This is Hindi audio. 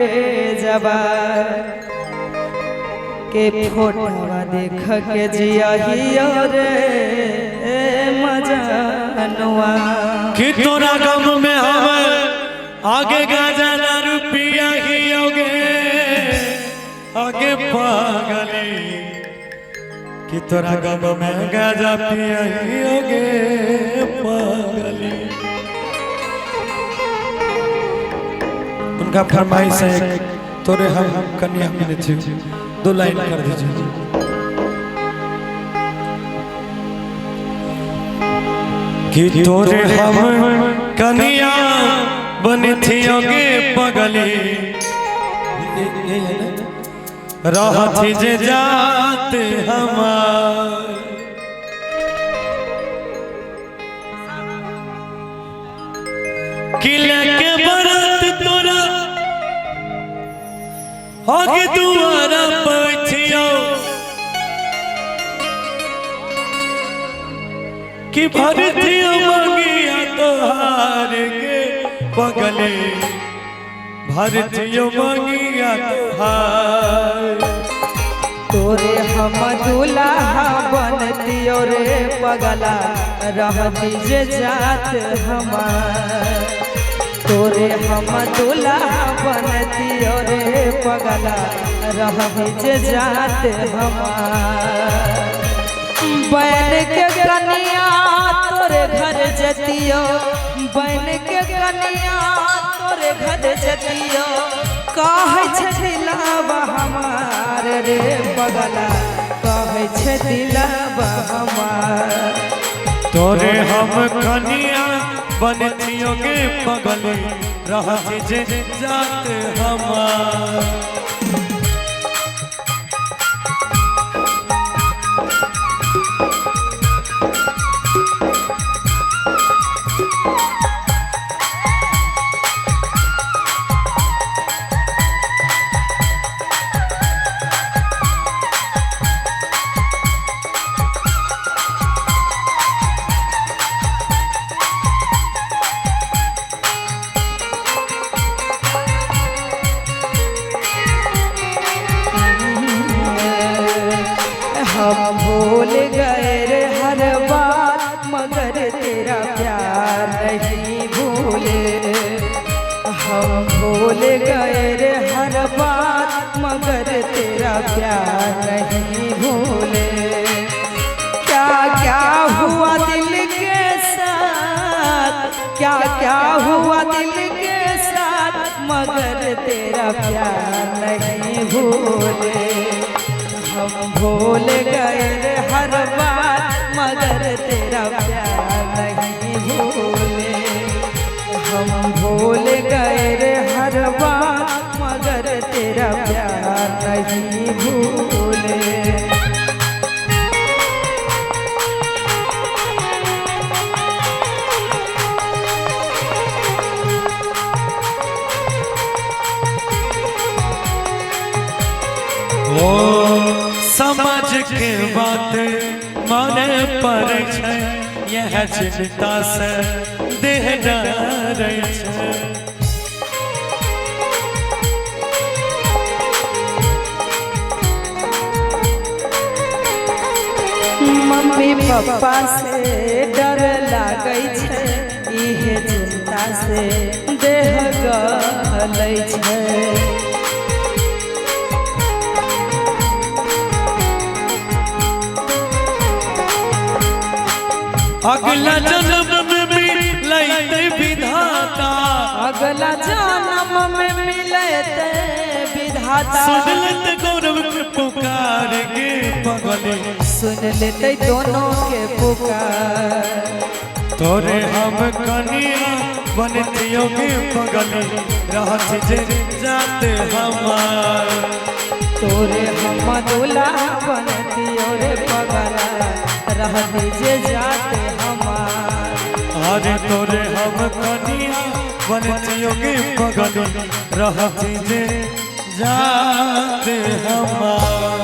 जबा के फोटोवा देख के जिया रे मजनुआ कि तोरा गम में हवे आगे गाजा ना रुपया हियोगे आगे पागली कि तोरा गम में गाजा पिया हियोगे पागली। उनका फरमाइश है तोरे हम कन्या मिले थे, 2 लाइन कर दीजिए। कि तोरे हम कन्या बनी थियोगे पगली रहती जे जात हमार किले के बरत तोरा आगे दुआरा बैठियो कि भरतियो मंगिया तोहार के पगले भरतियो मंगिया तोहार तोरे हम दुल्हा बनतियो रे पगला रहती जे जात हमार तोरे हम दुल्हा बनतियो रे पगला रहती जे जात हमार बैन के कन्या तोरे घर जतियो बैन के कन्या तोरे घर जतियो कहे छे दिलावा हमार रे पगला कहे छे दिलावा हमार तोरे हम कन्या बनतियोगे पगले रहती जे जात हमार। हम भूल गए रे हर बात मगर तेरा प्यार नहीं भूले हम भूल गए रे हर बात मगर तेरा प्यार नहीं भूले क्या क्या हुआ दिल के साथ क्या क्या हुआ दिल के साथ मगर तेरा प्यार नहीं भूले हम भूल गए रे हर बात मगर तेरा प्यार नहीं भूले हम भूल गए रे हर बात मगर तेरा प्यार नहीं भूले। समाज के बात माने पर छै यह चिंता से देह डरै छै मम्मी पापा से डर लागै छै इहे चिंता से देह गलै छै अगला जन्म में मिलते विधाता अगला जन्म में मिलते विधाता सुन लेते गौरव के पुकार के पगले सुन लेते दोनों के पुकार तोरे हम कन्या बनतियोगे पगले रहती जे जात हमार तोरे हम दुल्हा बनतियो रे पगला रहती जे जात हमार अरे तोरे हम कन्या बनतियोगे पगले रहती जे जात हमार।